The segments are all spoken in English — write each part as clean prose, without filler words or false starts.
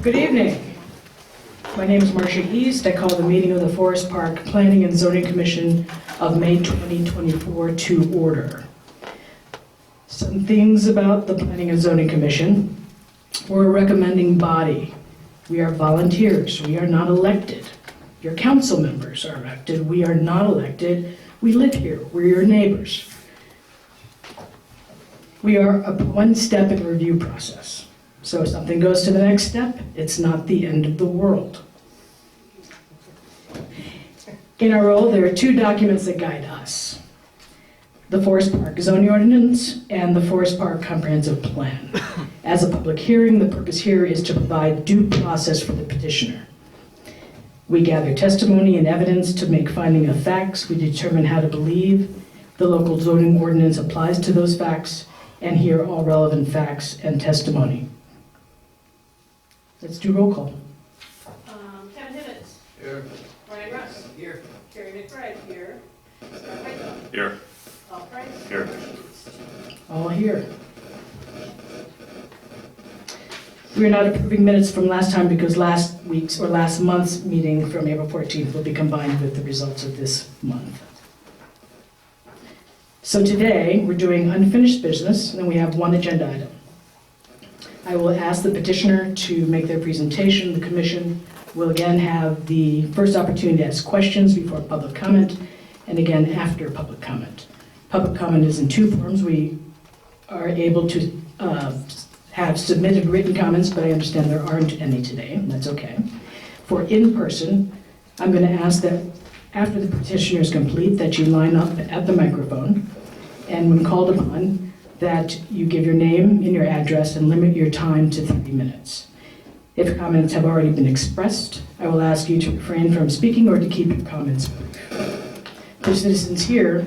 Good evening. My name is Marcia East. I call the meeting of the Forest Park Planning and Zoning Commission of May 2024 to order. Some things about the Planning and Zoning Commission. We're a recommending body. We are volunteers. We are not elected. Your council members are elected. We are not elected. We live here. We're your neighbors. We are one step in the review process. So if something goes to the next step, it's not the end of the world. In our role, there are two documents that guide us: the Forest Park Zoning Ordinance and the Forest Park Comprehensive Plan. As a public hearing, the purpose here is to provide due process for the petitioner. We gather testimony and evidence to make finding of facts. We determine how to believe the local zoning ordinance applies to those facts, and hear all relevant facts and testimony. Let's do roll call. Kevin Hibbets. Here. Ryan Russ. Here. Carrie McBride here. Scott Michael. Here. Paul Price. Here. All here. We are not approving minutes from last time because last week's or last month's meeting from April 14th will be combined with the results of this month. So today, we're doing unfinished business, and we have one agenda item. I will ask the petitioner to make their presentation. The commission will again have the first opportunity to ask questions before public comment, and again after public comment. Public comment is in two forms. We are able to have submitted written comments, but I understand there aren't any today, and that's okay. For in-person, I'm going to ask that after the petitioner is complete, that you line up at the microphone, and when called upon, that you give your name and your address and limit your time to 3 minutes. If comments have already been expressed, I will ask you to refrain from speaking or to keep your comments brief. For citizens here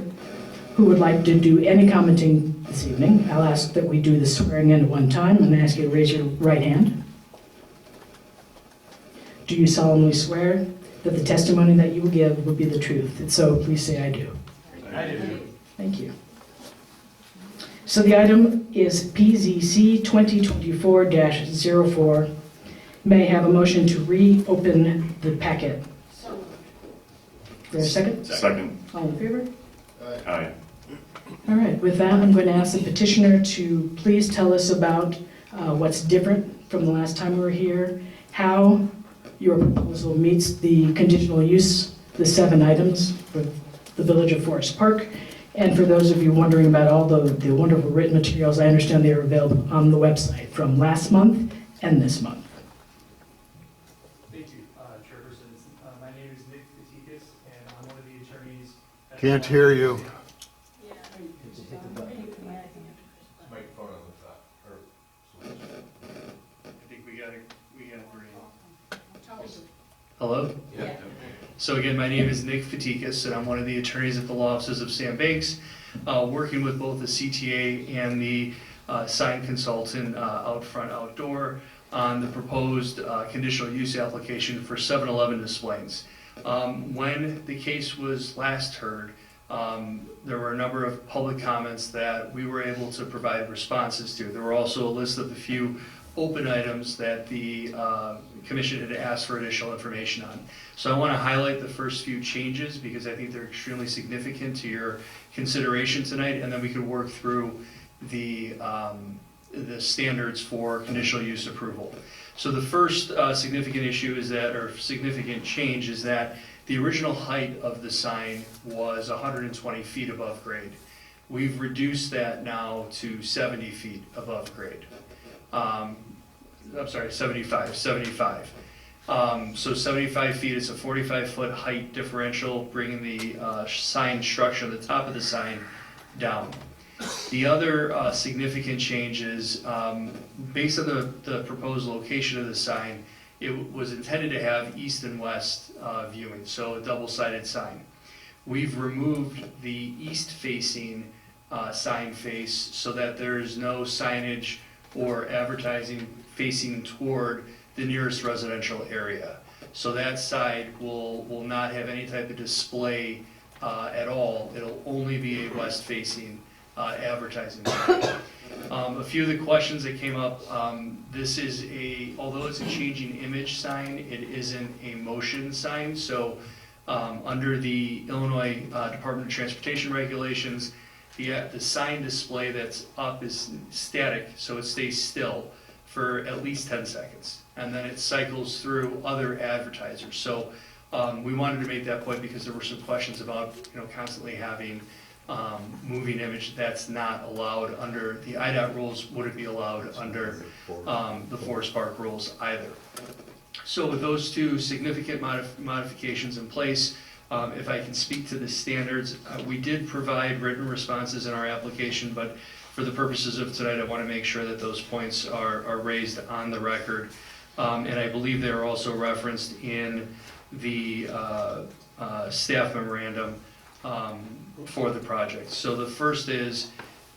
who would like to do any commenting this evening, I'll ask that we do the swearing in at one time and ask you to raise your right hand. Do you solemnly swear that the testimony that you will give will be the truth? If so, please say I do. I do. Thank you. So the item is PZC 2024-04. May I have a motion to reopen the packet? So moved. Is there a second? Second. All in favor? Aye. All right, with that, I'm going to ask the petitioner to please tell us about what's different from the last time we were here, how your proposal meets the conditional use, the 7 items for the Village of Forest Park. And for those of you wondering about all the wonderful written materials, I understand they are available on the website from last month and this month. Thank you, Chairperson. My name is Nick Fatikas, and I'm one of the attorneys. Can't hear you. Microphone on the top. I think we got Hello? Yeah. So again, my name is Nick Fatikas, and I'm one of the attorneys at the law offices of Sam Banks, working with both the CTA and the sign consultant out front outdoor on the proposed conditional use application for 7-Eleven DesPlaines. When the case was last heard, there were a number of public comments that we were able to provide responses to. There were also a list of the few open items that the commission had asked for additional information on. So I want to highlight the first few changes because I think they're extremely significant to your consideration tonight, and then we could work through the standards for conditional use approval. So the first significant issue is that, or significant change, is that the original height of the sign was 120 feet above grade. We've reduced that now to 70 feet above grade. I'm sorry, 75. So 75 feet is a 45-foot height differential, bringing the sign structure, the top of the sign, down. The other significant change is, based on the proposed location of the sign, it was intended to have east and west viewing, so a double-sided sign. We've removed the east-facing sign face so that there is no signage or advertising facing toward the nearest residential area. So that side will not have any type of display at all. It'll only be a west-facing advertising sign. A few of the questions that came up, this is although it's a changing image sign, it isn't a motion sign. So under the Illinois Department of Transportation regulations, the sign display that's up is static, so it stays still for at least 10 seconds. And then it cycles through other advertisers. So we wanted to make that point because there were some questions about constantly having moving image. That's not allowed under the IDOT rules, wouldn't be allowed under the Forest Park rules either. So with those two significant modifications in place, if I can speak to the standards, we did provide written responses in our application, but for the purposes of tonight, I want to make sure that those points are raised on the record. And I believe they are also referenced in the staff memorandum for the project. So the first is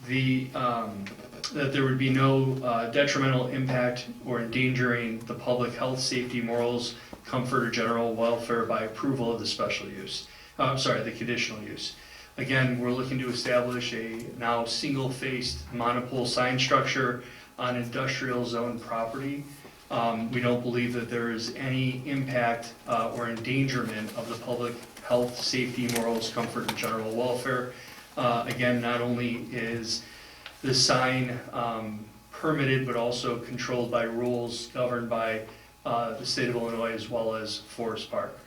that there would be no detrimental impact or endangering the public health, safety, morals, comfort, or general welfare by approval of the special use. The conditional use. Again, we're looking to establish a now single-faced monopole sign structure on industrial zone property. We don't believe that there is any impact or endangerment of the public health, safety, morals, comfort, and general welfare. Again, not only is the sign permitted, but also controlled by rules governed by the state of Illinois as well as Forest Park.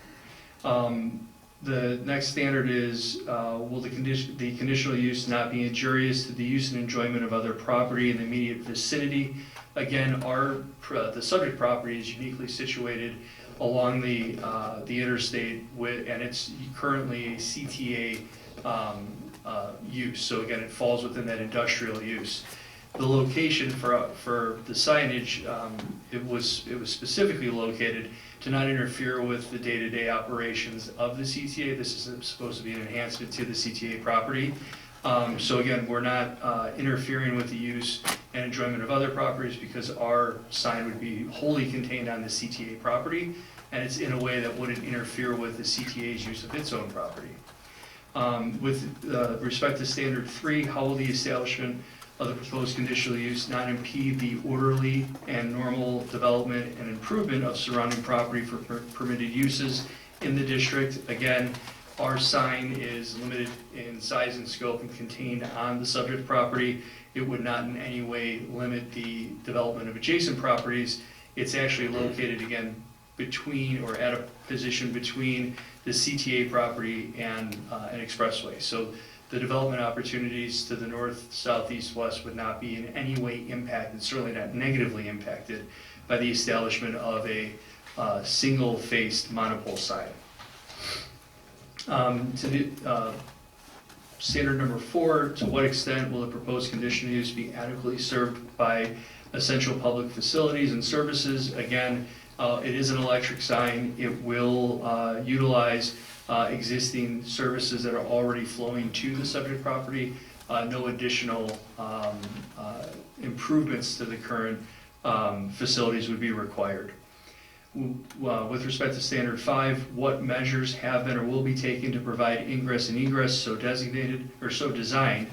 The next standard is, will the conditional use not be injurious to the use and enjoyment of other property in the immediate vicinity? Again, the subject property is uniquely situated along the interstate, and it's currently a CTA use. So again, it falls within that industrial use. The location for the signage, it was specifically located to not interfere with the day-to-day operations of the CTA. This is supposed to be an enhancement to the CTA property. So again, we're not interfering with the use and enjoyment of other properties because our sign would be wholly contained on the CTA property, and it's in a way that wouldn't interfere with the CTA's use of its own property. With respect to standard 3, how will the establishment of the proposed conditional use not impede the orderly and normal development and improvement of surrounding property for permitted uses in the district? Again, our sign is limited in size and scope and contained on the subject property. It would not in any way limit the development of adjacent properties. It's actually located, again, between or at a position between the CTA property and an expressway. So the development opportunities to the north, south, east, west would not be in any way impacted, certainly not negatively impacted, by the establishment of a single-faced monopole sign. To the standard number 4, to what extent will the proposed conditional use be adequately served by essential public facilities and services? Again, it is an electric sign. It will utilize existing services that are already flowing to the subject property. No additional improvements to the current facilities would be required. With respect to standard 5, what measures have been or will be taken to provide ingress and egress so designated or so designed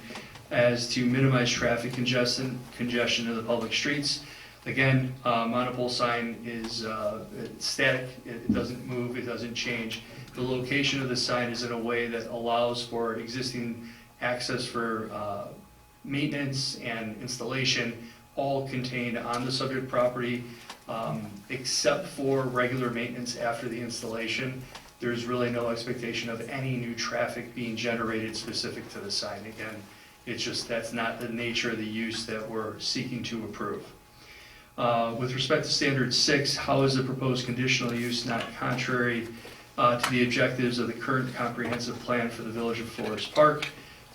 as to minimize traffic congestion of the public streets? Again, monopole sign is static. It doesn't move. It doesn't change. The location of the sign is in a way that allows for existing access for maintenance and installation, all contained on the subject property, except for regular maintenance after the installation. There's really no expectation of any new traffic being generated specific to the sign. Again, it's just that's not the nature of the use that we're seeking to approve. With respect to standard 6, how is the proposed conditional use not contrary to the objectives of the current comprehensive plan for the Village of Forest Park?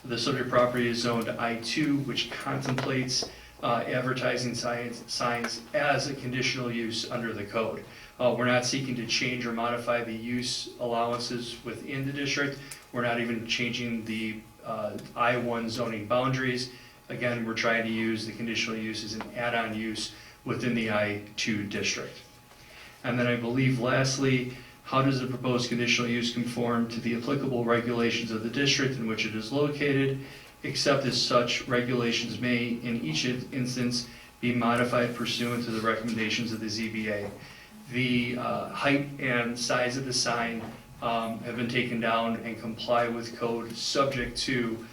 The subject property is zoned I2, which contemplates advertising signs as a conditional use under the code. We're not seeking to change or modify the use allowances within the district. We're not even changing the I1 zoning boundaries. Again, we're trying to use the conditional use as an add-on use within the I2 district. And then I believe lastly, how does the proposed conditional use conform to the applicable regulations of the district in which it is located? except as such regulations may, in each instance, be modified pursuant to the recommendations of the ZBA. The height and size of the sign have been taken down and comply with code, subject to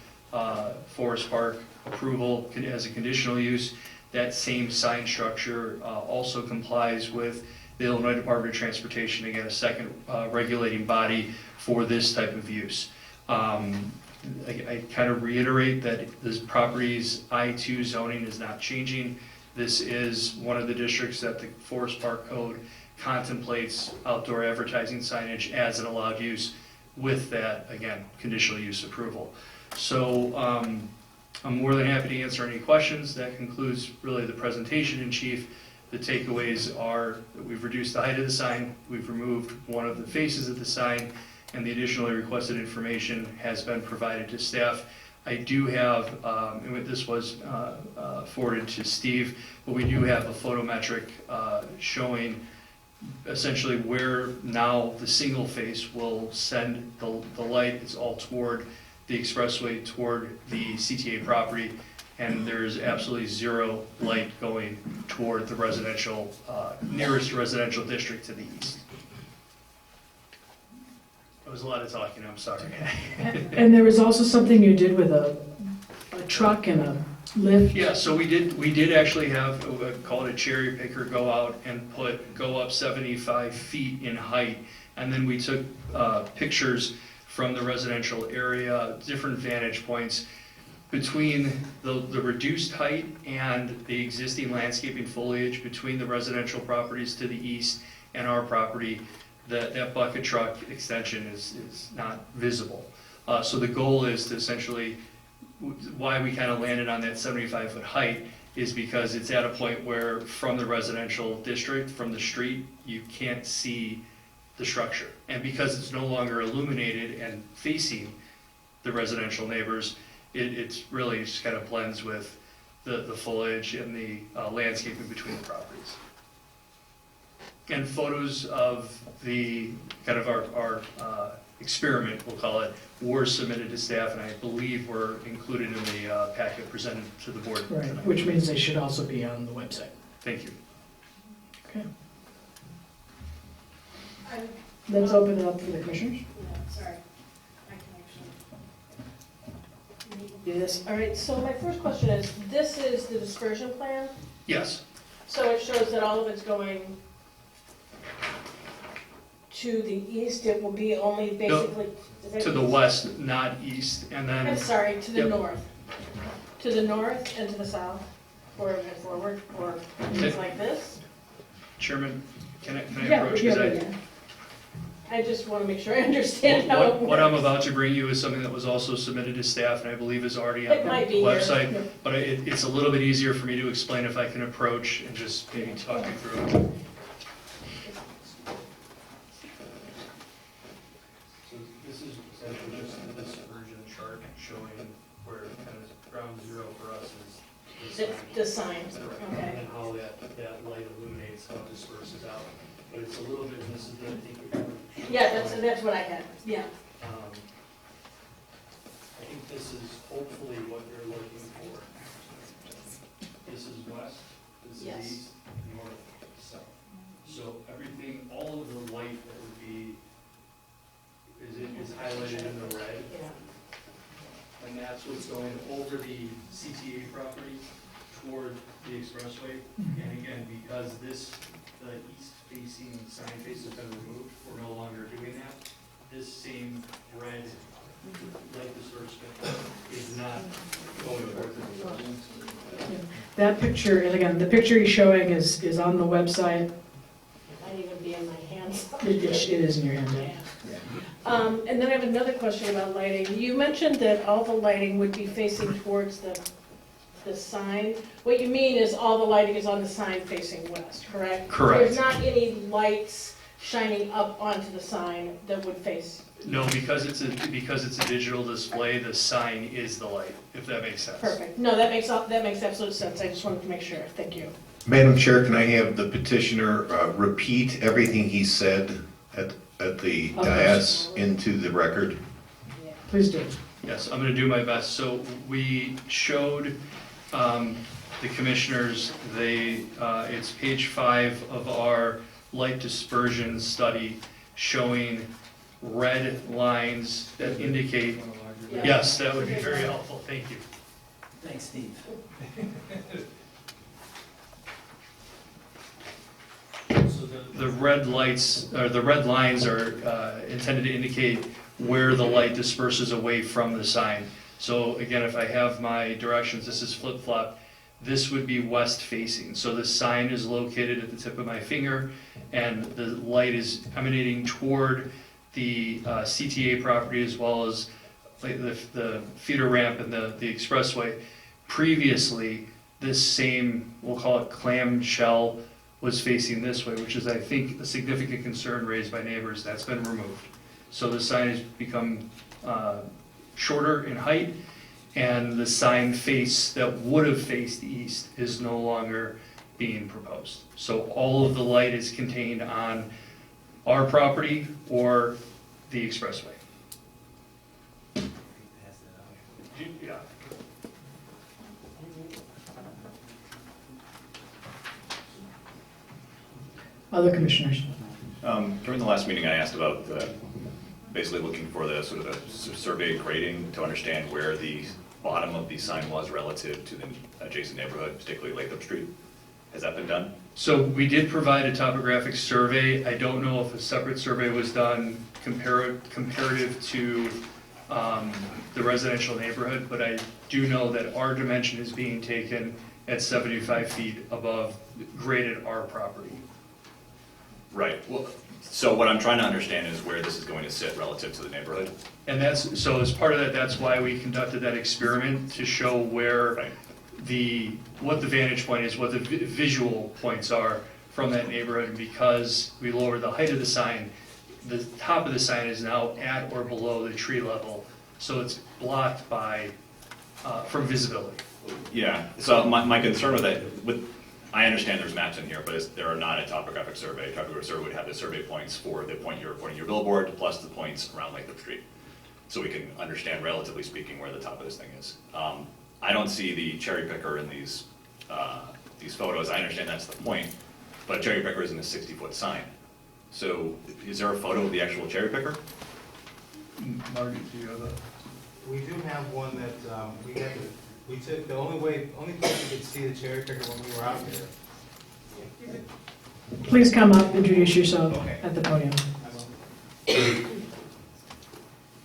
Forest Park approval as a conditional use. That same sign structure also complies with the Illinois Department of Transportation, again, a second regulating body for this type of use. I kind of reiterate that this property's I-2 zoning is not changing. This is one of the districts that the Forest Park Code contemplates outdoor advertising signage as an allowed use with that, again, conditional use approval. So I'm more than happy to answer any questions. That concludes really the presentation in chief. The takeaways are that we've reduced the height of the sign, we've removed one of the faces of the sign, and the additionally requested information has been provided to staff. I do have, and this was forwarded to Steve, but we do have a photometric showing essentially where now the single face will send the light. It's all toward the expressway, toward the CTA property, and there's absolutely zero light going toward the residential, nearest residential district to the east. That was a lot of talking, I'm sorry. And there was also something you did with a truck and a lift? Yeah, so we did actually have, call it a cherry picker, go out and go up 75 feet in height. And then we took pictures from the residential area, different vantage points between the reduced height and the existing landscaping foliage between the residential properties to the east and our property. That bucket truck extension is not visible. So the goal is to essentially, why we kind of landed on that 75-foot height is because it's at a point where from the residential district, from the street, you can't see the structure. And because it's no longer illuminated and facing the residential neighbors, it's really just kind of blends with the foliage and the landscaping between the properties. And photos of the kind of our experiment, we'll call it, were submitted to staff, and I believe were included in the packet presented to the board Right, tonight. which means they should also be on the website. Thank you. Okay. I'm- Let's open it up for the commissioners. yeah, sorry. I can actually do this. All right, so my first question is, this is the dispersion plan? Yes, So it shows that all of it's going to the east, it will be only basically. is that to the east? west, not east, and then, I'm sorry, to the Yep. north. To the north and to the south, forward and forward, or things like this. Chairman, can I Yeah, approach? yeah, 'Cause yeah. I just want to make sure I understand how it works. what I'm about to bring you is something that was also submitted to staff, and I believe is already on It the might be here. website. Yeah. But it's a little bit easier for me to explain if I can approach and just maybe talk you through it. So this is essentially just the dispersion chart showing where kind of ground zero for us is The sign, okay. and how that light illuminates, how it disperses out. But it's a little bit, this is the, I think you're. Yeah, that's what I had, yeah. I think this is hopefully what you're looking for. This is west, this is Yes. east, north, south. So everything, all of the light that would be, is highlighted in the red. Yeah. And that's what's going over the CTA property toward the expressway. And again, because the east-facing sign face has been removed, we're no longer doing that. This same red light disbursement is not going towards it. That picture, and again, the picture he's showing is on the website. It might even be in my hands. It is in your hand, yeah. And then I have another question about lighting. You mentioned that all the lighting would be facing towards the sign. What you mean is all the lighting is on the sign facing west, correct? Correct. There's not any lights shining up onto the sign that would face. No, because it's a digital display, the sign is the light, if that makes sense. Perfect. No, that makes absolute sense. I just wanted to make sure. Thank you. Madam Chair, can I have the petitioner repeat everything he said at the dais into the record? Please do. Yes, I'm gonna do my best. So we showed the commissioners, it's page 5 of our light dispersion study showing red lines that indicate, yes, that would be very helpful, thank you. Thanks, Steve. The red lights, or the red lines are intended to indicate where the light disperses away from the sign. So again, if I have my directions, this is flip-flop, this would be west facing. So the sign is located at the tip of my finger and the light is emanating toward the CTA property as well as the feeder ramp and the expressway. Previously, this same, we'll call it clamshell, was facing this way, which is, I think, a significant concern raised by neighbors. That's been removed. So the sign has become shorter in height, and the sign face that would have faced east is no longer being proposed. So all of the light is contained on our property or the expressway. Yeah. Other commissioners? During the last meeting, I asked about basically looking for the sort of a survey grading to understand where the bottom of the sign was relative to the adjacent neighborhood, particularly Lathrop Street. Has that been done? So we did provide a topographic survey. I don't know if a separate survey was done comparative to the residential neighborhood, but I do know that our dimension is being taken at 75 feet above graded our property. Right. Well, so what I'm trying to understand is where this is going to sit relative to the neighborhood. And that's, so as part of that, that's why we conducted that experiment to show where Right. what the vantage point is, what the visual points are from that neighborhood. Because we lowered the height of the sign, the top of the sign is now at or below the tree level, so it's blocked by, from visibility. Yeah. So my concern with that, I understand there's maps in here, but there are not a topographic survey. A topographic survey would have the survey points for the point you're pointing your billboard, plus the points around Lathrop Street. So we can understand, relatively speaking, where the top of this thing is. I don't see the cherry picker in these photos. I understand that's the point, but a cherry picker isn't a 60-foot sign. So is there a photo of the actual cherry picker? Marty, do you have a? We do have one that we took, the only place we could see the cherry picker when we were out there. Please come up, introduce yourself Okay. at the podium.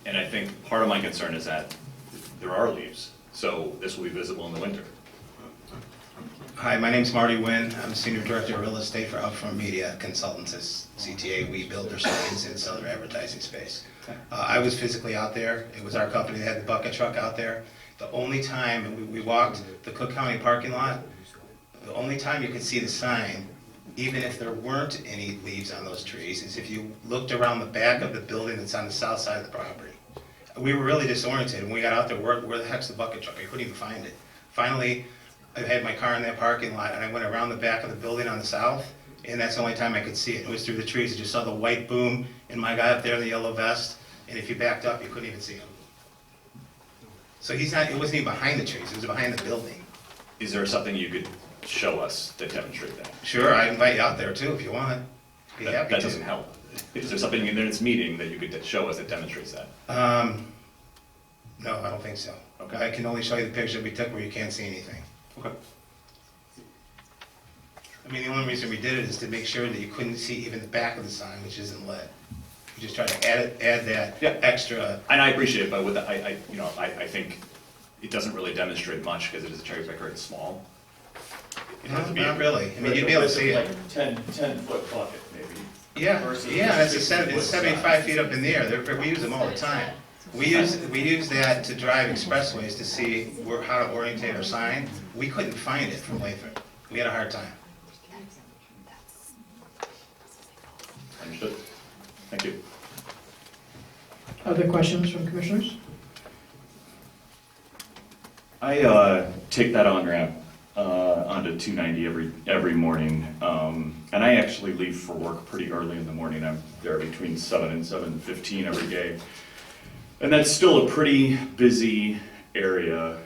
And I think part of my concern is that there are leaves, so this will be visible in the winter. Hi, my name's Marty Nguyen. I'm Senior Director of Real Estate for Upfront Media Consultants at CTA. We build their signs and sell their advertising space. I was physically out there. It was our company that had the bucket truck out there. The only time, we walked the Cook County parking lot, the only time you could see the sign, even if there weren't any leaves on those trees, is if you looked around the back of the building that's on the south side of the property. We were really disoriented when we got out there. Where the heck's the bucket truck? I couldn't even find it. Finally, I had my car in that parking lot, and I went around the back of the building on the south, and that's the only time I could see it. It was through the trees. I just saw the white boom, and my guy up there in the yellow vest, and if you backed up, you couldn't even see him. So it wasn't even behind the trees, it was behind the building. Is there something you could show us to demonstrate that? Sure, I'd invite you out there too if you want. Be happy That to. doesn't help. Is there something in this meeting that you could show us that demonstrates that? No, I don't think so. Okay. I can only show you the picture we took where you can't see anything. Okay. I mean, the only reason we did it is to make sure that you couldn't see even the back of the sign, which isn't lit. We just tried to add that Yeah. extra. And I appreciate it, but with the, I think it doesn't really demonstrate much because it is a cherry picker, it's small. It has to be- Not really. I mean, you'd be able to see it. Like 10-foot bucket, maybe. Yeah, versus yeah, it's 60-foot 75 feet up in the air. We use them all the time. We use that to drive expressways to see how to orientate our sign. We couldn't find it from Lathrop. We had a hard time. Understood. Thank you. Other questions from commissioners? I take that on-ramp onto 290 every morning, and I actually leave for work pretty early in the morning. I'm there between 7 and 7:15 every day. And that's still a pretty busy area.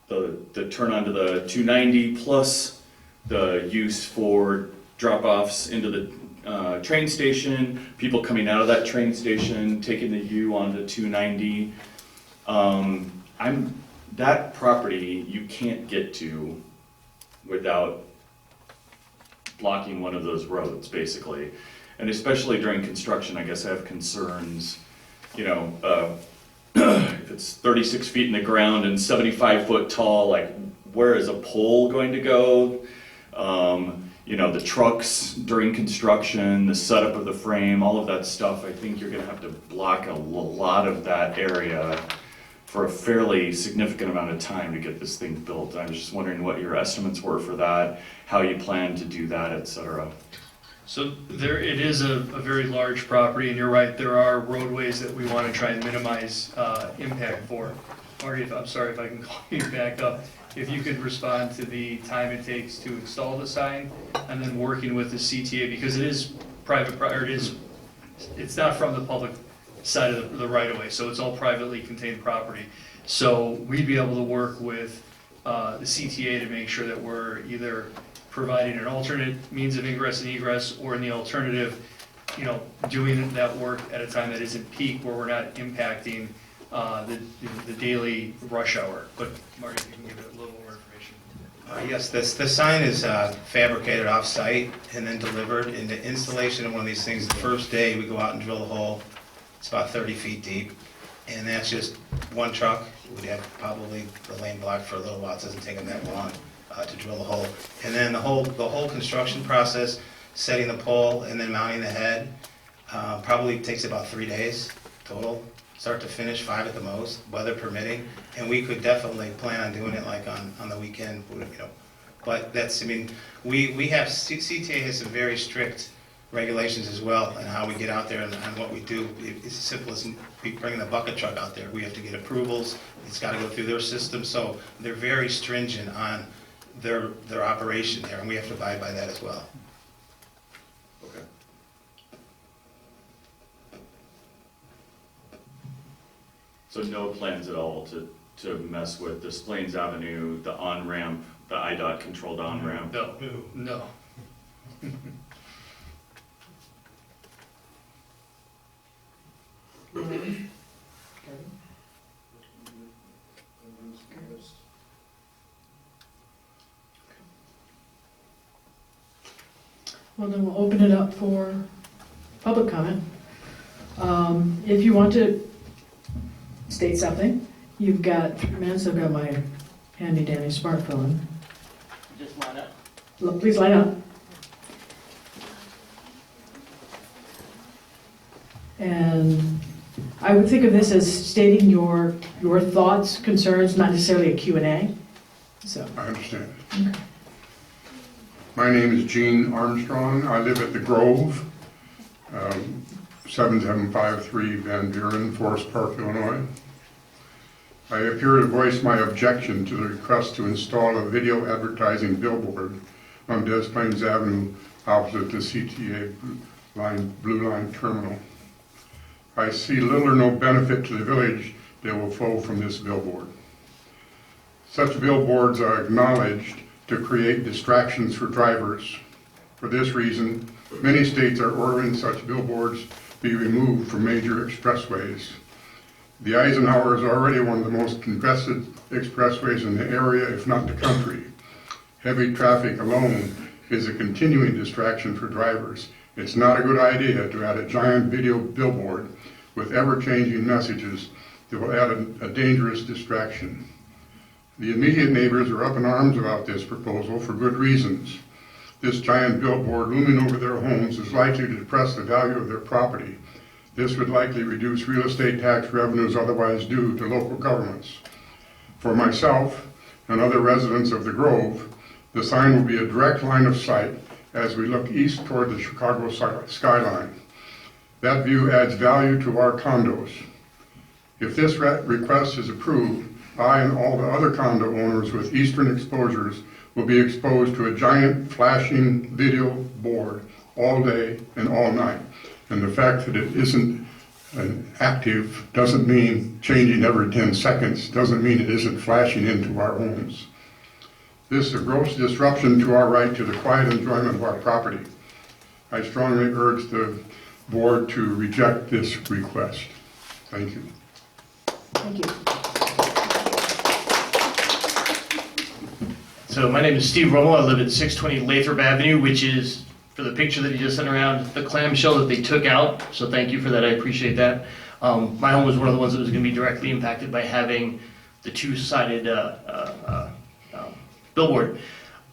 The turn onto the 290 plus the use for drop-offs into the train station, people coming out of that train station, taking the U onto 290. That property you can't get to without blocking one of those roads, basically. And especially during construction, I guess I have concerns, if it's 36 feet in the ground and 75 foot tall, like where is a pole going to go? The trucks during construction, the setup of the frame, all of that stuff, I think you're gonna have to block a lot of that area for a fairly significant amount of time to get this thing built. I was just wondering what your estimates were for that, how you plan to do that, et cetera. So it is a very large property, and you're right, there are roadways that we want to try and minimize impact for. Marty, I'm sorry if I can call you back up. If you could respond to the time it takes to install the sign, and then working with the CTA, because it is private, or it's not from the public side of the right of way, so it's all privately contained property. So we'd be able to work with the CTA to make sure that we're either providing an alternate means of ingress and egress, or in the alternative, doing that work at a time that isn't peak, where we're not impacting the daily rush hour. But Marty, you can give it a little more information. Yes, the sign is fabricated off-site and then delivered. In the installation of one of these things, the first day we go out and drill a hole. It's about 30 feet deep, and that's just one truck. We'd have probably the lane blocked for a little while. It doesn't take them that long to drill a hole. And then the whole construction process, setting the pole and then mounting the head, probably takes about 3 days total, start to finish, 5 at the most, weather permitting. And we could definitely plan on doing it like on the weekend, But we have, CTA has some very strict regulations as well, and how we get out there and what we do. It's as simple as we bring the bucket truck out there. We have to get approvals. It's got to go through their system, so they're very stringent on their operation there, and we have to abide by that as well. Okay. So no plans at all to mess with DesPlaines Avenue, the on-ramp, the IDOT controlled on-ramp? No. Well, then we'll open it up for public comment. If you want to state something, you've got 3 minutes. I've got my handy-dandy smartphone. Just line up. Please line up. And I would think of this as stating your thoughts, concerns, not necessarily a Q&A. So. I understand. Okay. My name is Gene Armstrong. I live at the Grove, 7753 Van Buren, Forest Park, Illinois. I appear to voice my objection to the request to install a video advertising billboard on DesPlaines Avenue opposite the CTA Blue Line Terminal. I see little or no benefit to the village that will flow from this billboard. Such billboards are acknowledged to create distractions for drivers. For this reason, many states are ordering such billboards be removed from major expressways. The Eisenhower is already one of the most congested expressways in the area, if not the country. Heavy traffic alone is a continuing distraction for drivers. It's not a good idea to add a giant video billboard with ever-changing messages that will add a dangerous distraction. The immediate neighbors are up in arms about this proposal for good reasons. This giant billboard looming over their homes is likely to depress the value of their property. This would likely reduce real estate tax revenues otherwise due to local governments. For myself and other residents of the Grove, the sign will be a direct line of sight as we look east toward the Chicago skyline. That view adds value to our condos. If this request is approved, I and all the other condo owners with eastern exposures will be exposed to a giant flashing video board all day and all night. And the fact that it isn't and active doesn't mean changing every 10 seconds, doesn't mean it isn't flashing into our homes. This is a gross disruption to our right to the quiet enjoyment of our property. I strongly urge the board to reject this request. Thank you. Thank you. So my name is Steve Romo. I live at 620 Lathrop Avenue, which is, for the picture that you just sent around, the clamshell that they took out. So thank you for that. I appreciate that. My home was one of the ones that was going to be directly impacted by having the two-sided billboard.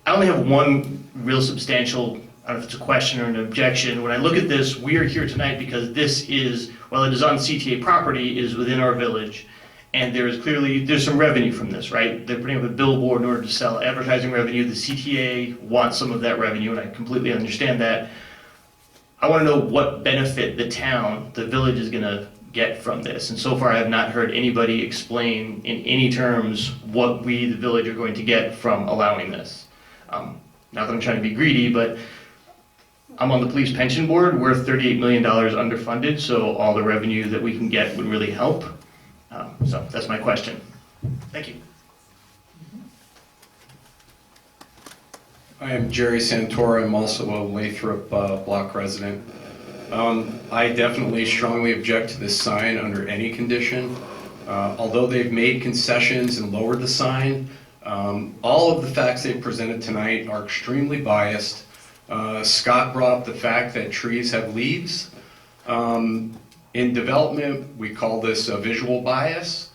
I only have one real substantial, I don't know if it's a question or an objection. When I look at this, we are here tonight because this is, while it is on CTA property, it is within our village. And there's some revenue from this, right? They're putting up a billboard in order to sell advertising revenue. The CTA wants some of that revenue, and I completely understand that. I want to know what benefit the town, the village, is going to get from this. And so far, I have not heard anybody explain in any terms what we, the village, are going to get from allowing this. Not that I'm trying to be greedy, but I'm on the police pension board. We're $38 million underfunded, so all the revenue that we can get would really help. So that's my question. Thank you. I am Jerry Santora. I'm also a Lathrop block resident. I definitely strongly object to this sign under any condition. Although they've made concessions and lowered the sign, all of the facts they've presented tonight are extremely biased. Scott brought up the fact that trees have leaves. In development, we call this a visual bias.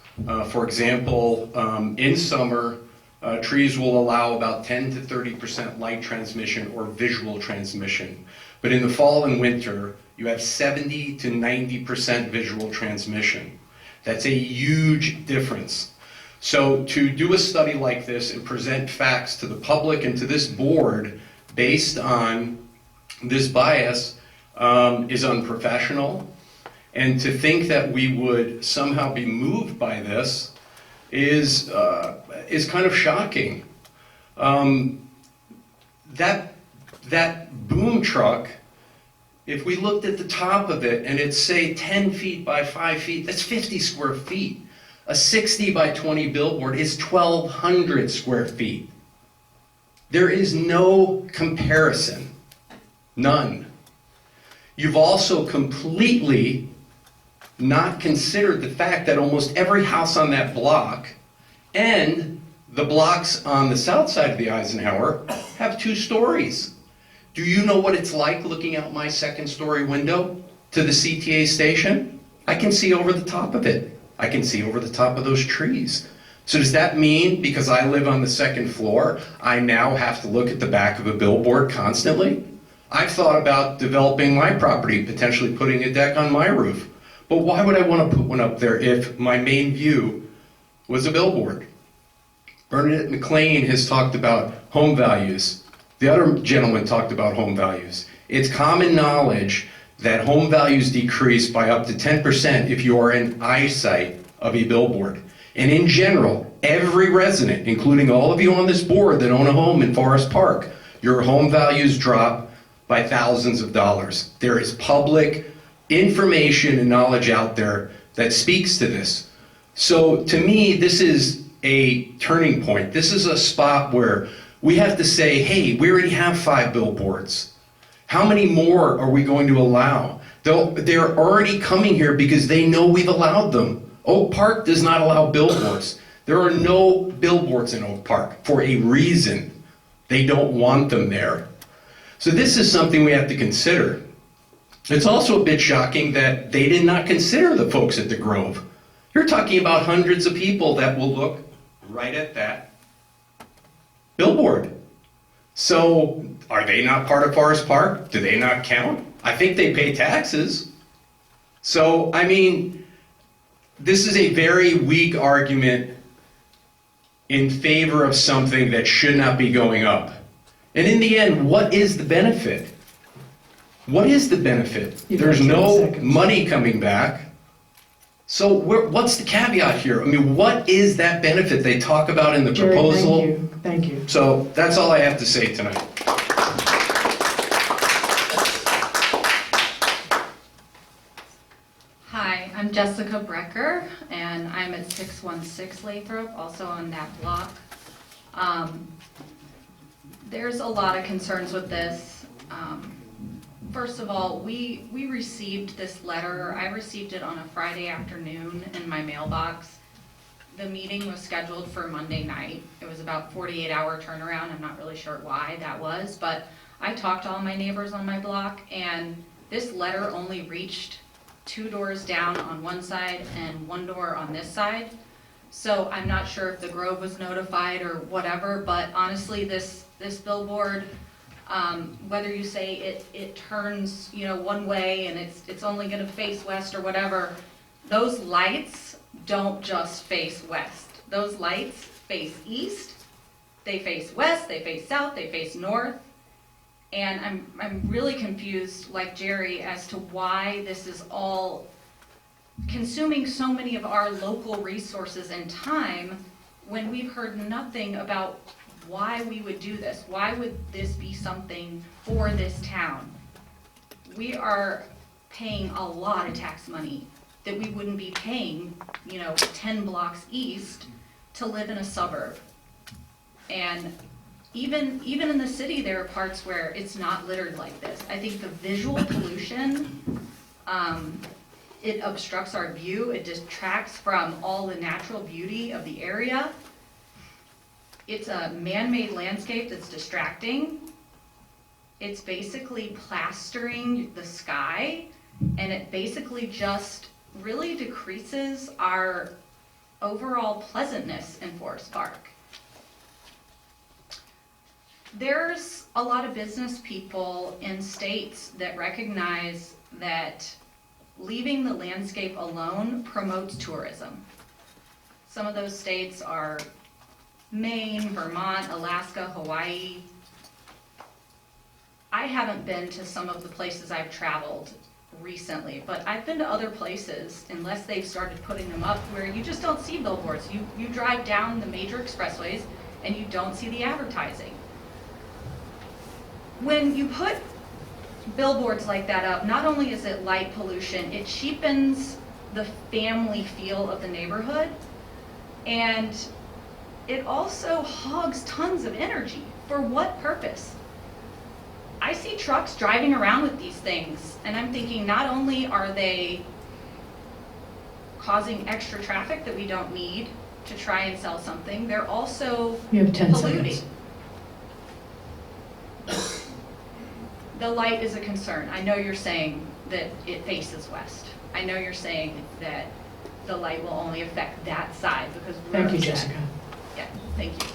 For example, in summer, trees will allow about 10 to 30% light transmission or visual transmission. But in the fall and winter, you have 70 to 90% visual transmission. That's a huge difference. So to do a study like this and present facts to the public and to this board based on this bias is unprofessional. And to think that we would somehow be moved by this is kind of shocking. That boom truck, if we looked at the top of it and it's say 10 feet by 5 feet, that's 50 square feet. A 60 by 20 billboard is 1,200 square feet. There is no comparison, none. You've also completely not considered the fact that almost every house on that block and the blocks on the south side of the Eisenhower have 2 stories. Do you know what it's like looking out my 2nd story window to the CTA station? I can see over the top of it. I can see over the top of those trees. So does that mean because I live on the 2nd floor, I now have to look at the back of a billboard constantly? I've thought about developing my property, potentially putting a deck on my roof. But why would I want to put one up there if my main view was a billboard? Bernadette McLean has talked about home values. The other gentleman talked about home values. It's common knowledge that home values decrease by up to 10% if you are in eyesight of a billboard. And in general, every resident, including all of you on this board that own a home in Forest Park, your home values drop by thousands of dollars. There is public information and knowledge out there that speaks to this. So to me, this is a turning point. This is a spot where we have to say, hey, we already have 5 billboards. How many more are we going to allow? They're already coming here because they know we've allowed them. Oak Park does not allow billboards. There are no billboards in Oak Park for a reason. They don't want them there. So this is something we have to consider. It's also a bit shocking that they did not consider the folks at the Grove. You're talking about hundreds of people that will look right at that billboard. So are they not part of Forest Park? Do they not count? I think they pay taxes. So, I mean, this is a very weak argument in favor of something that should not be going up. And in the end, what is the benefit? What is the benefit? There's no money coming back. So what's the caveat here? I mean, what is that benefit they talk about in the proposal? Jerry, thank you. So that's all I have to say tonight. Hi, Jessica Brecker, and I'm at 616 Lathrop, also on that block. There's a lot of concerns with this. First of all, we received this letter. I received it on a Friday afternoon in my mailbox. The meeting was scheduled for Monday night. It was about 48-hour turnaround. I'm not really sure why that was, but I talked to all my neighbors on my block, and this letter only reached 2 doors down on one side and 1 door on this side. So I'm not sure if the Grove was notified or whatever, but honestly, this billboard, whether you say it turns, one way and it's only gonna face west or whatever, those lights don't just face west. Those lights face east, they face west, they face south, they face north. And I'm really confused, like Jerry, as to why this is all consuming so many of our local resources and time when we've heard nothing about why we would do this. Why would this be something for this town? We are paying a lot of tax money that we wouldn't be paying, 10 blocks east to live in a suburb. And even in the city, there are parts where it's not littered like this. I think the visual pollution, it obstructs our view. It detracts from all the natural beauty of the area. It's a man-made landscape that's distracting. It's basically plastering the sky, and it basically just really decreases our overall pleasantness in Forest Park. There's a lot of business people in states that recognize that leaving the landscape alone promotes tourism. Some of those states are Maine, Vermont, Alaska, Hawaii. I haven't been to some of the places I've traveled recently, but I've been to other places, unless they've started putting them up, where you just don't see billboards. You drive down the major expressways and you don't see the advertising. When you put billboards like that up, not only is it light pollution, it cheapens the family feel of the neighborhood, and it also hogs tons of energy. For what purpose? I see trucks driving around with these things, and I'm thinking, not only are they causing extra traffic that we don't need to try and sell something, they're also You have 10 polluting. seconds. The light is a concern. I know you're saying that it faces west. I know you're saying that the light will only affect that side because we're... Thank you, Jessica. Yeah, thank you.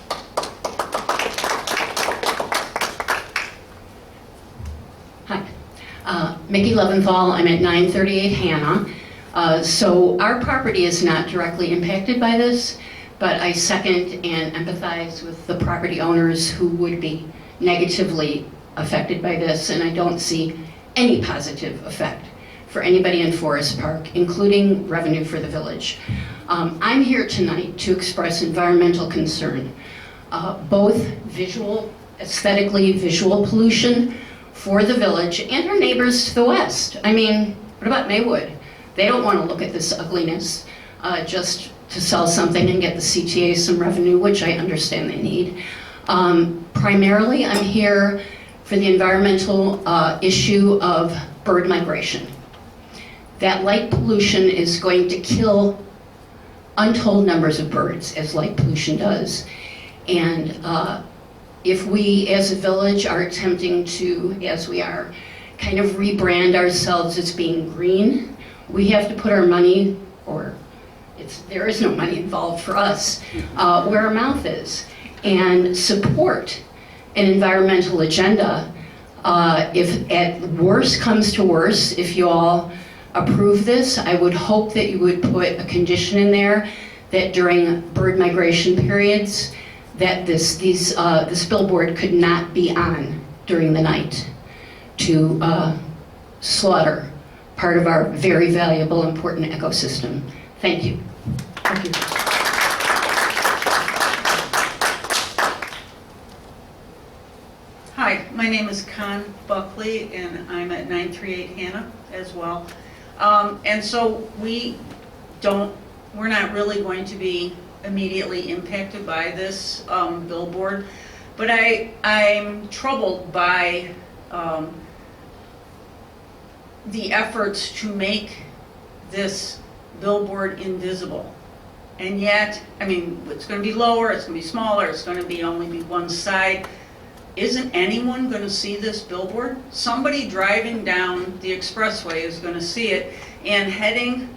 Hi, Mickey Leventhal. I'm at 938 Hannah. So our property is not directly impacted by this, but I second and empathize with the property owners who would be negatively affected by this, and I don't see any positive effect for anybody in Forest Park, including revenue for the village. I'm here tonight to express environmental concern, both aesthetically visual pollution for the village and our neighbors to the west. I mean, what about Maywood? They don't want to look at this ugliness just to sell something and get the CTA some revenue, which I understand they need. Primarily, I'm here for the environmental issue of bird migration. That light pollution is going to kill untold numbers of birds, as light pollution does. And if we, as a village, are attempting to, as we are, kind of rebrand ourselves as being green, we have to put our money, or there is no money involved for us, where our mouth is, and support an environmental agenda. If at worst comes to worst, if you all approve this, I would hope that you would put a condition in there that during bird migration periods, that this billboard could not be on during the night to slaughter part of our very valuable, important ecosystem. Thank you. Thank you. Hi, my name is Con Buckley, and I'm at 938 Hannah as well. And so we we're not really going to be immediately impacted by this billboard, but I'm troubled by the efforts to make this billboard invisible. And yet, I mean, it's going to be lower, it's going to be smaller, it's going to be only be one side. Isn't anyone going to see this billboard? Somebody driving down the expressway is going to see it, and heading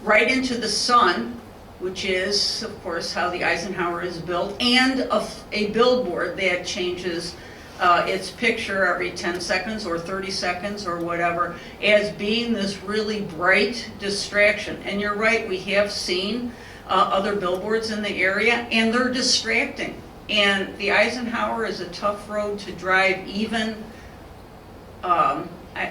right into the sun, which is, of course, how the Eisenhower is built, and a billboard that changes its picture every 10 seconds or 30 seconds or whatever, as being this really bright distraction. And you're right, we have seen other billboards in the area, and they're distracting. And the Eisenhower is a tough road to drive, even at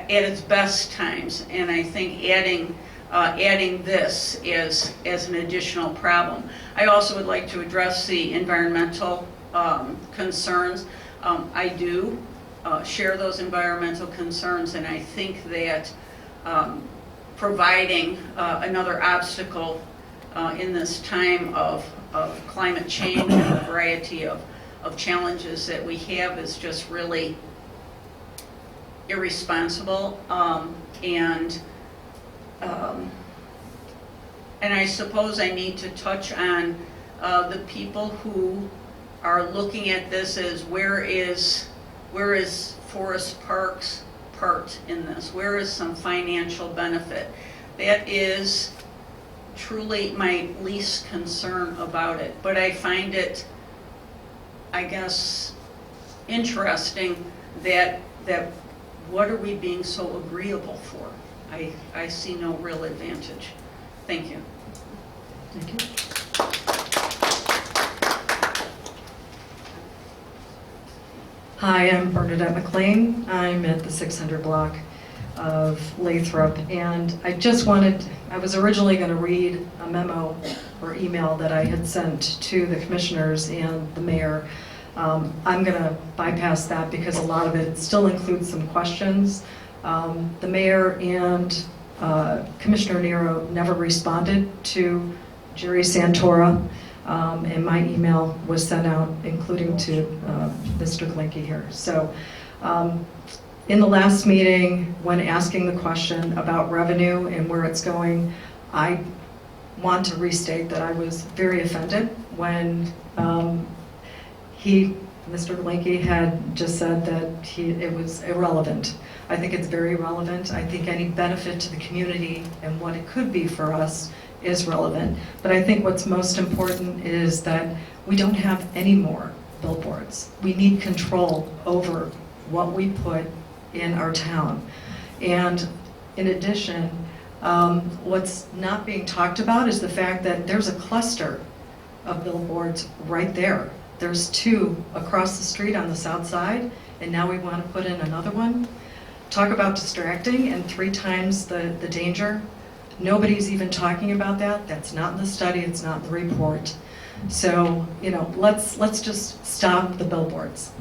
its best times. And I think adding this as an additional problem. I also would like to address the environmental concerns. I do share those environmental concerns, and I think that providing another obstacle in this time of climate change and the variety of challenges that we have is just really irresponsible. And I suppose I need to touch on the people who are looking at this as where is Forest Park's part in this? Where is some financial benefit? That is truly my least concern about it. But I find it, I guess, interesting that what are we being so agreeable for? I see no real advantage. Thank you. Thank you. Hi, I'm Bernadette McLean. I'm at the 600 block of Lathrop, and I was originally going to read a memo or email that I had sent to the commissioners and the mayor. I'm going to bypass that because a lot of it still includes some questions. The mayor and Commissioner Nero never responded to Jerry Santora. And my email was sent out, including to Mr. Glinke here. So in the last meeting, when asking the question about revenue and where it's going, I want to restate that I was very offended when Mr. Glinke had just said that it was irrelevant. I think it's very relevant. I think any benefit to the community and what it could be for us is relevant. But I think what's most important is that we don't have any more billboards. We need control over what we put in our town. And in addition, what's not being talked about is the fact that there's a cluster of billboards right there. There's 2 across the street on the south side, and now we want to put in another one. Talk about distracting and 3 times the danger. Nobody's even talking about that. That's not in the study, it's not in the report. So, let's just stop the billboards.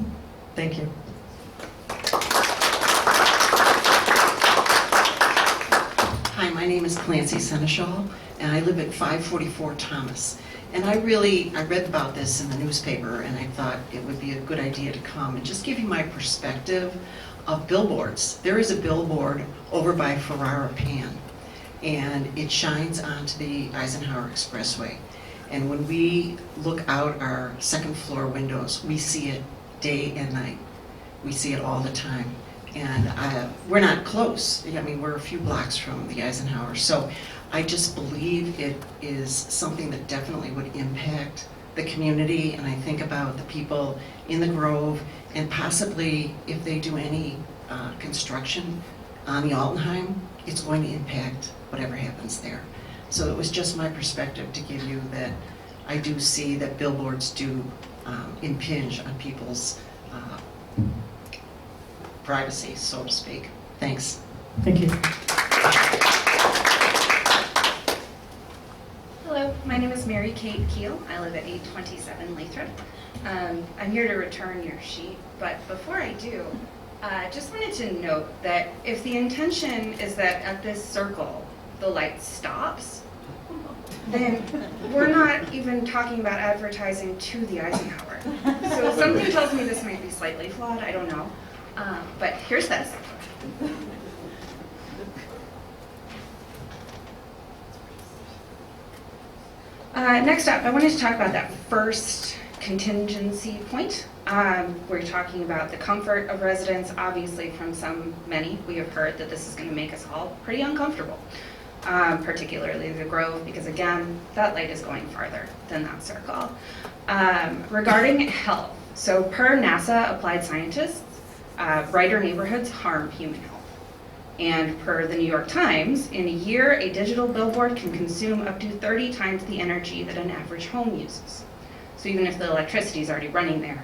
Thank you. Hi, my name is Clancy Seneschal, and I live at 544 Thomas. And I read about this in the newspaper, and I thought it would be a good idea to come and just give you my perspective of billboards. There is a billboard over by Ferrara Pan, and it shines onto the Eisenhower Expressway. And when we look out our second floor windows, we see it day and night. We see it all the time. And we're not close. I mean, we're a few blocks from the Eisenhower. So I just believe it is something that definitely would impact the community. And I think about the people in the Grove, and possibly if they do any construction on the Altenheim, it's going to impact whatever happens there. So it was just my perspective to give you that I do see that billboards do impinge on people's privacy, so to speak. Thanks. Thank you. Hello, my name is Mary Kate Keel. I live at 827 Lathrop. I'm here to return your sheet, but before I do, I just wanted to note that if the intention is that at this circle the light stops, then we're not even talking about advertising to the Eisenhower. So something tells me this might be slightly flawed, I don't know. But here's this. Next up, I wanted to talk about that first contingency point. We're talking about the comfort of residents. Obviously, from many, we have heard that this is going to make us all pretty uncomfortable, particularly the Grove, because again, that light is going farther than that circle. Regarding health, so per NASA applied scientists, brighter neighborhoods harm human health. And per the New York Times, in a year, a digital billboard can consume up to 30 times the energy that an average home uses. So even if the electricity is already running there,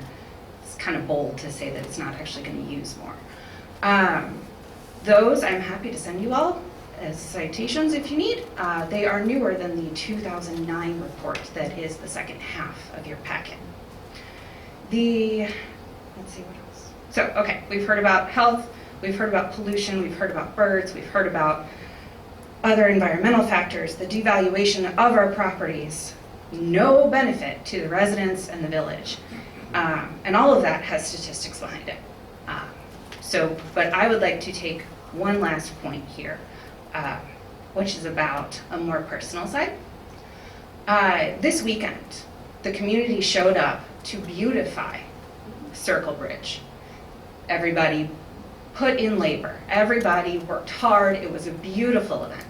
it's kind of bold to say that it's not actually going to use more. Those I'm happy to send you all as citations if you need. They are newer than the 2009 report that is the second half of your packet. Let's see what else. So, okay, we've heard about health. We've heard about pollution, we've heard about birds, we've heard about other environmental factors, the devaluation of our properties, no benefit to the residents and the village. And all of that has statistics behind it. But I would like to take one last point here, which is about a more personal side. This weekend, the community showed up to beautify Circle Bridge. Everybody put in labor. Everybody worked hard. It was a beautiful event.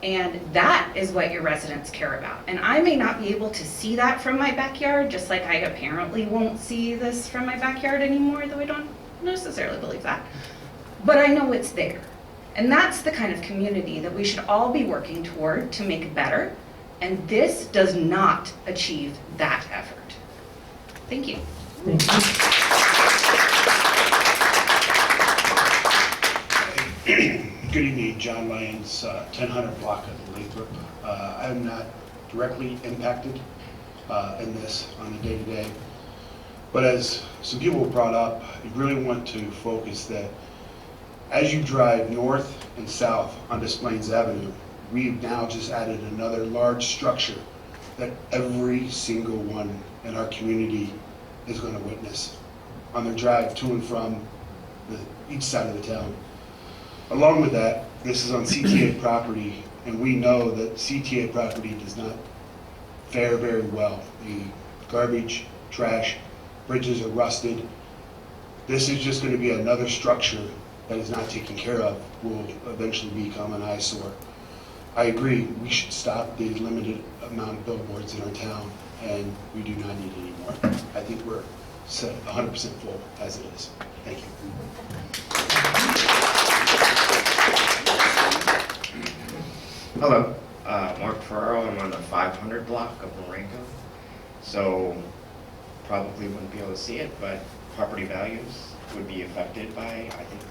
And that is what your residents care about. And I may not be able to see that from my backyard, just like I apparently won't see this from my backyard anymore, though I don't necessarily believe that. But I know it's there. And that's the kind of community that we should all be working toward to make better. And this does not achieve that effort. Thank you. Thank you. Good evening, John Lyons, 1000 block of Lathrop. I am not directly impacted in this on the day-to-day, but as some people brought up, I really want to focus that as you drive north and south on DesPlaines Avenue, we've now just added another large structure that every single one in our community is going to witness on their drive to and from each side of the town. Along with that, this is on CTA property, and we know that CTA property does not fare very well. The garbage, trash, bridges are rusted. This is just going to be another structure that is not taken care of, will eventually become an eyesore. I agree, we should stop the limited amount of billboards in our town, and we do not need any more. I think we're 100% full as it is. Thank you. Hello, Mark Ferraro. I'm on the 500 block of Marengo. So probably wouldn't be able to see it, but property values would be affected by, I think,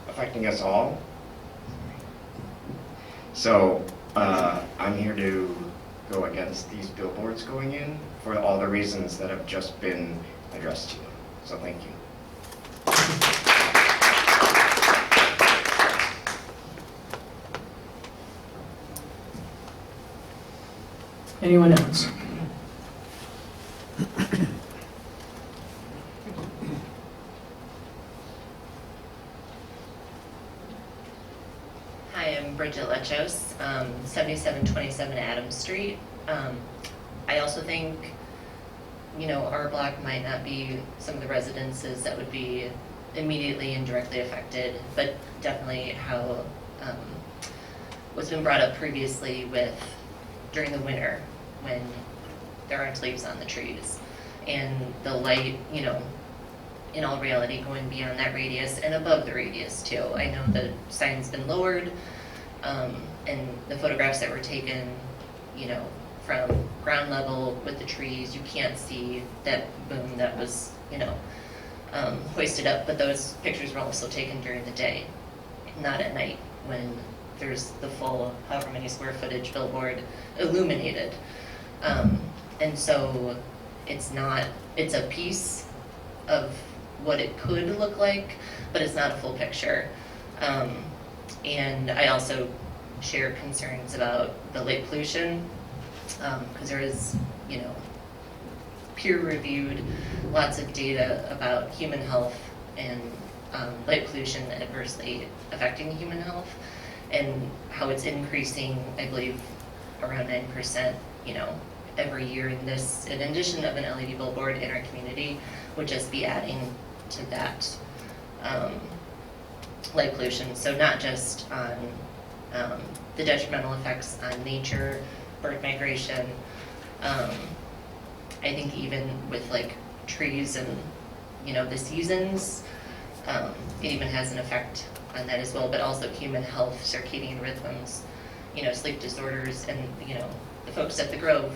affecting us all. So I'm here to go against these billboards going in for all the reasons that have just been addressed to you. So thank you. Anyone else? Hi, I'm Bridget Lechos, 7727 Adams Street. I also think, our block might not be some of the residences that would be immediately and directly affected, but definitely how what's been brought up previously with during the winter when there aren't leaves on the trees and the light, in all reality going beyond that radius and above the radius too. I know the sign's been lowered and the photographs that were taken, from ground level with the trees, you can't see that boom that was, hoisted up, but those pictures were also taken during the day, not at night when there's the full, however many square footage billboard illuminated. And so it's a piece of what it could look like, but it's not a full picture. And I also share concerns about the light pollution, because there is, you know, peer-reviewed, lots of data about human health and light pollution adversely affecting human health, and how it's increasing, I believe, around 9%, you know, every year. And this, in addition of an LED billboard in our community, would just be adding to that light pollution. So not just on the detrimental effects on nature, bird migration, I think even with like trees and, you know, the seasons, it even has an effect on that as well, but also human health, circadian rhythms, you know, sleep disorders. And, you know, the folks at the Grove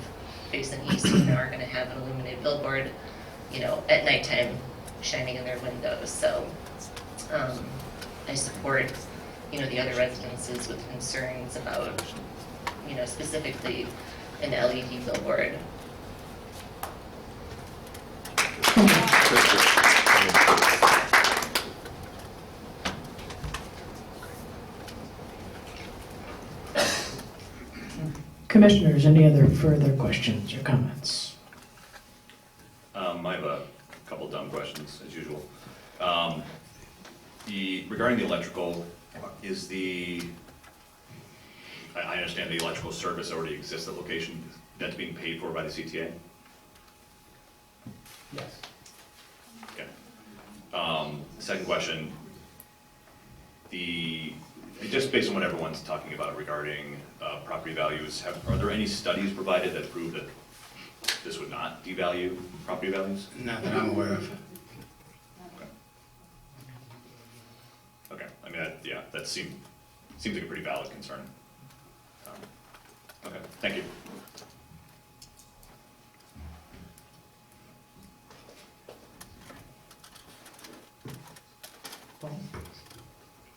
facing east, you know, are going to have an illuminated billboard, you know, at nighttime shining in their windows. So I support, you know, the other residences with concerns about, you know, specifically an LED billboard. Commissioners, any other further questions or comments? I have a couple dumb questions, as usual. Regarding the electrical, is I understand the electrical service already exists at location, that's being paid for by the CTA? Yes. Okay. Second question, just based on what everyone's talking about regarding property values, are there any studies provided that prove that this would not devalue property values? Not that I'm aware of. Okay, I mean, that seems like a pretty valid concern. Okay, thank you.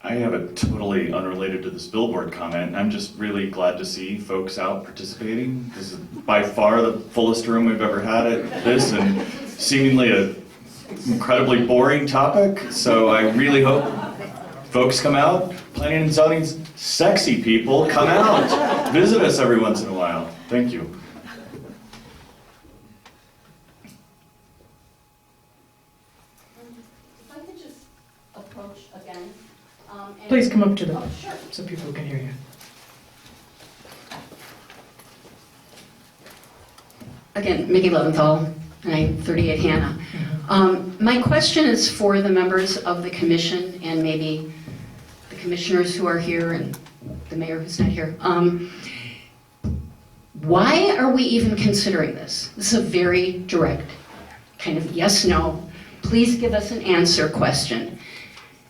I have a totally unrelated to this billboard comment. I'm just really glad to see folks out participating. This is by far the fullest room we've ever had at this, and seemingly an incredibly boring topic. So I really hope folks come out. Planning and zoning's sexy people, come out. Visit us every once in a while. Thank you. If I could just approach again. Please come up to the, Oh, sure. so people can hear you. Again, Mickey Leventhal, 938 Hannah. My question is for the members of the commission and maybe the commissioners who are here and the mayor who's not here. Why are we even considering this? This is a very direct kind of yes, no. Please give us an answer question.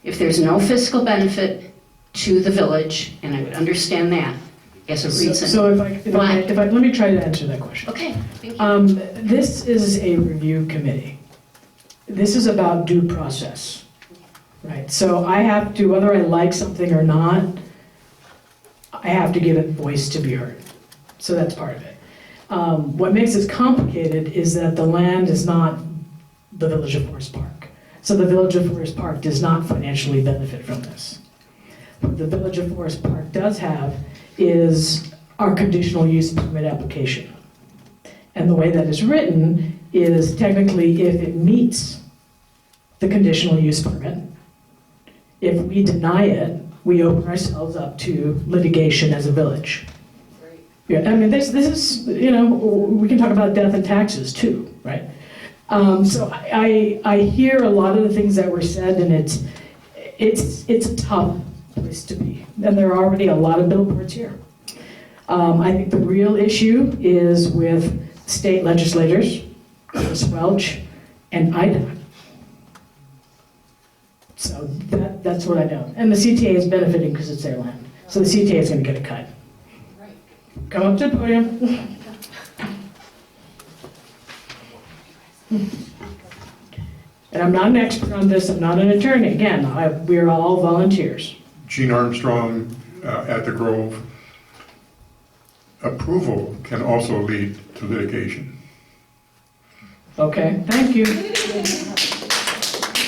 If there's no fiscal benefit to the village, and I would understand that as a reason. So let me try to answer that question. Okay, thank you. This is a review committee. This is about due process, right? So I have to, whether I like something or not, I have to give it voice to be heard. So that's part of it. What makes this complicated is that the land is not the Village of Forest Park. So the Village of Forest Park does not financially benefit from this. What the Village of Forest Park does have is our conditional use permit application. And the way that is written is technically if it meets the conditional use permit, if we deny it, we open ourselves up to litigation as a village. Yeah, I mean, this is, you know, we can talk about death and taxes too, right? So I hear a lot of the things that were said, and it's a tough place to be. And there are already a lot of billboards here. I think the real issue is with state legislators, Chris Welch, and IDOT. So that's what I know. And the CTA is benefiting because it's their land. So the CTA is going to get a cut. Come up to the podium. And I'm not an expert on this, I'm not an attorney. Again, we are all volunteers. Gene Armstrong at the Grove. Approval can also lead to litigation. Okay, thank you.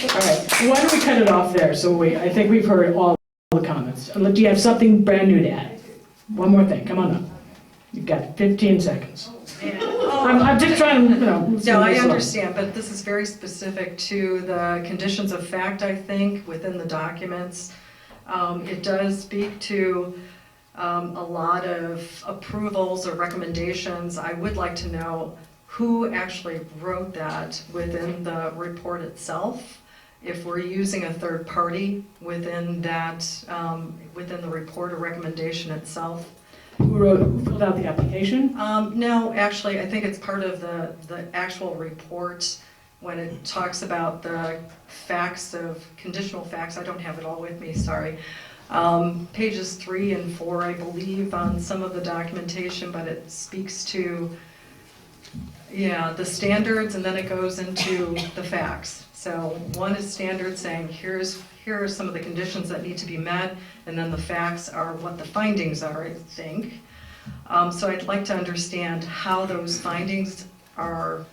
All right, why don't we cut it off there? So I think we've heard all the comments. Do you have something brand new to add? one more thing, come on up. You've got 15 seconds. Oh. I'm just trying to, No, I understand, but this is very specific to the conditions of fact, I think, within the documents. It does speak to a lot of approvals or recommendations. I would like to know who actually wrote that within the report itself. If we're using a third party within that, within the report or recommendation itself. Who filled out the application? No, actually, I think it's part of the actual report when it talks about the facts of, conditional facts. I don't have it all with me, sorry. Pages 3 and 4, I believe, on some of the documentation, but it speaks to, yeah, the standards, and then it goes into the facts. So one is standard saying, here are some of the conditions that need to be met, and then the facts are what the findings are, I think. So I'd like to understand how those findings are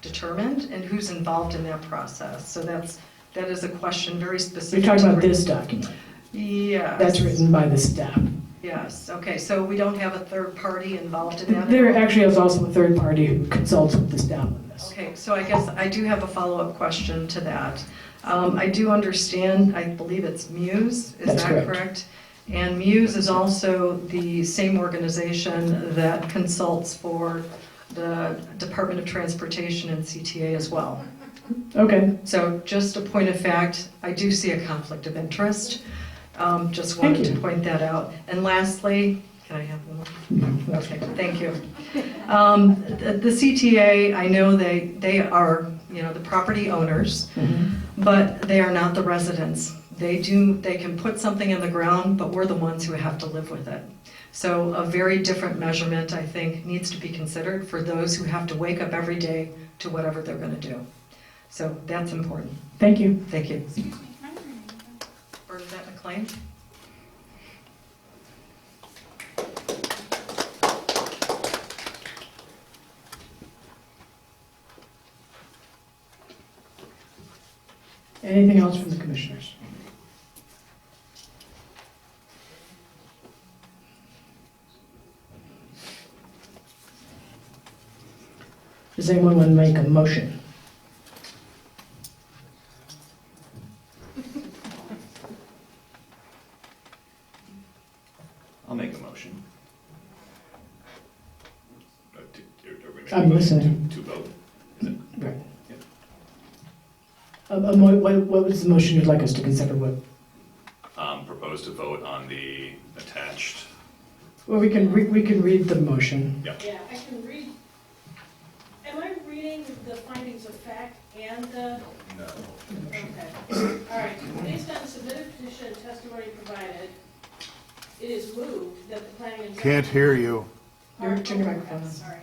determined and who's involved in that process. So that is a question very specific. You're talking about this document? Yes. That's written by the staff. Yes, okay, so we don't have a third party involved in that? There actually is also a third party who consults with the staff on this. Okay, so I guess I do have a follow-up question to that. I do understand, I believe it's Muse, is That's that correct. correct? And Muse is also the same organization that consults for the Department of Transportation and CTA as well. Okay. So just a point of fact, I do see a conflict of interest. Just Thank wanted you. to point that out. And lastly, can I have one more? No. Okay, thank you. The CTA, I know they are, the property owners, but they are not the residents. They can put something in the ground, but we're the ones who have to live with it. So a very different measurement, I think, needs to be considered for those who have to wake up every day to whatever they're going to do. So that's important. Thank you. Thank you. Bernadette McLean. Anything else from the commissioners? Does anyone want to make a motion? I'll make a motion. Are we making I'm a motion listening. To vote? Is it? Right. Yeah. What was the motion you'd like us to consider? What? Propose to vote on the attached. Well, we can read the motion. Yeah. Yeah, I can read. Am I reading the findings of fact and the? No. Okay. All right. Based on submitted petition and testimony provided, it is moved that the planning and zoning. Can't hear you. Turn your microphone on. Sorry.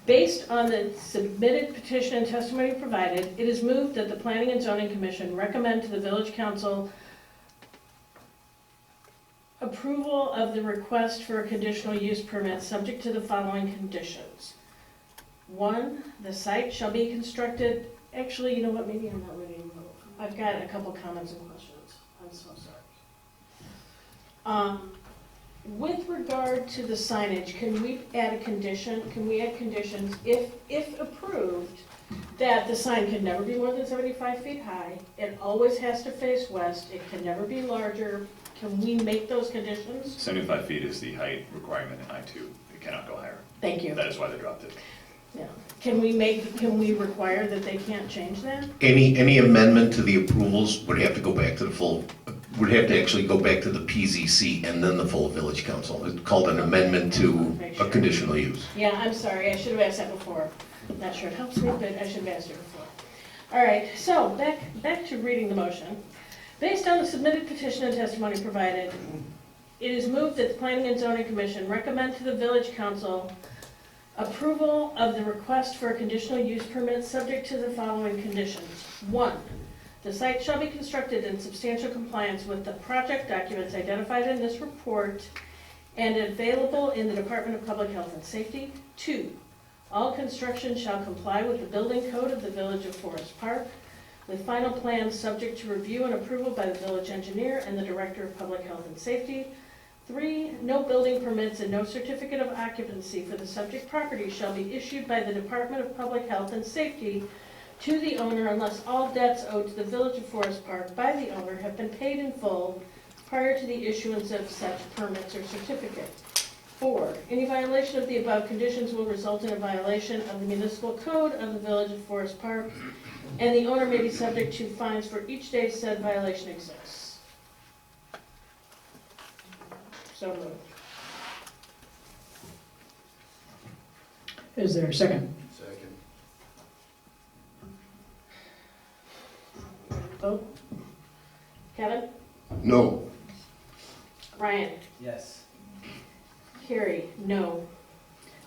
Based on the submitted petition and testimony provided, it is moved that the Planning and Zoning Commission recommend to the Village Council approval of the request for a conditional use permit subject to the following conditions. 1, the site shall be constructed, actually, you know what, maybe I'm not ready to move. I've got a couple comments and questions. I'm so sorry. With regard to the signage, can we add a condition, can we add conditions, if approved, that the sign can never be more than 75 feet high, it always has to face west, it can never be larger, can we make those conditions? 75 feet is the height requirement in I-2. It cannot go higher. Thank you. That is why they dropped it. Yeah. Can we require that they can't change that? Any amendment to the approvals would have to go back to the full, would have to actually go back to the PZC and then the full village council. It's called an amendment to a conditional use. Yeah, I'm sorry, I should have asked that before. I'm not sure it helps me, but I should have asked it before. All right, so back to reading the motion. Based on the submitted petition and testimony provided, it is moved that the Planning and Zoning Commission recommend to the Village Council approval of the request for a conditional use permit subject to the following conditions. 1, the site shall be constructed in substantial compliance with the project documents identified in this report and available in the Department of Public Health and Safety. 2, all construction shall comply with the building code of the Village of Forest Park, with final plans subject to review and approval by the village engineer and the Director of Public Health and Safety, 3, no building permits and no certificate of occupancy for the subject property shall be issued by the Department of Public Health and Safety to the owner unless all debts owed to the Village of Forest Park by the owner have been paid in full prior to the issuance of such permits or certificate. 4, any violation of the above conditions will result in a violation of the municipal code of the Village of Forest Park, and the owner may be subject to fines for each day said violation exists. So moved. Is there a second? Second. Vote. Kevin? No. Ryan? Yes. Carrie? No.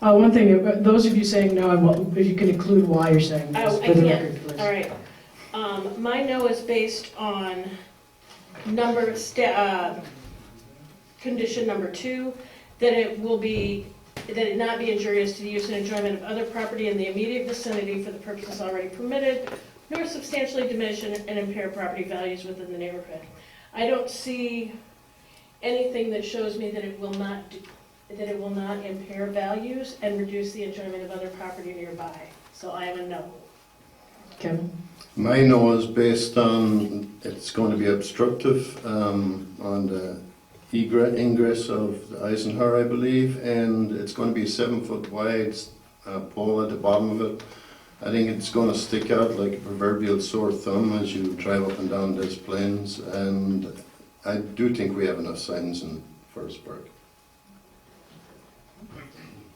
One thing, those of you saying no, if you can include why you're saying Oh, yes I for the can. record, please. All right. My no is based on condition number 2, that it not be injurious to the use and enjoyment of other property in the immediate vicinity for the purposes already permitted, nor substantially diminish and impair property values within the neighborhood. I don't see anything that shows me that it will not impair values and reduce the enjoyment of other property nearby. So I am a no. Kevin? My no is based on, it's going to be obstructive on the ingress of the Eisenhower, I believe, and it's going to be a 7-foot wide pole at the bottom of it. I think it's going to stick out like a proverbial sore thumb as you drive up and down DesPlaines, and I do think we have enough signs in Forest Park.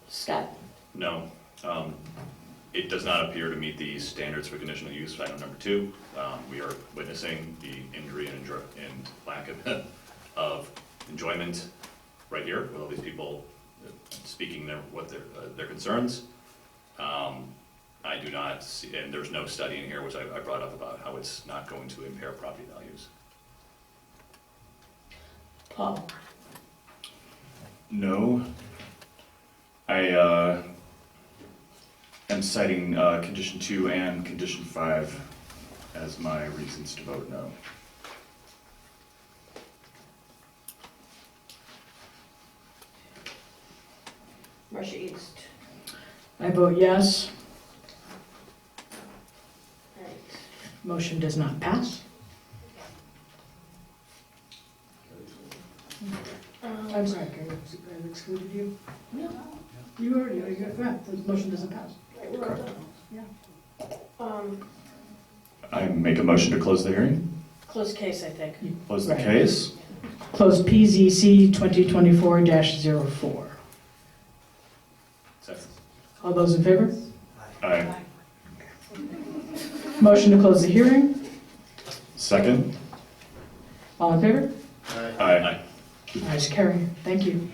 Scott? No. It does not appear to meet the standards for conditional use, item number 2. We are witnessing the injury and lack of enjoyment right here, with all these people speaking their concerns. I do not see, and there's no study in here, which I brought up about how it's not going to impair property values. Paul? No. I am citing condition 2 and condition 5 as my reasons to vote no. Marcia East? I vote yes. All right. Motion does not pass. I'm sorry, Carrie, I excluded you? No. You already, yeah, the motion doesn't pass. Right, we're all done. Yeah. I make a motion to close the hearing. Closed case, I think. Close the Right. case. Close PZC 2024-04. Second. All those in favor? Aye. Motion to close the hearing. Second. All in favor? Aye. Ayes, carry. Thank you.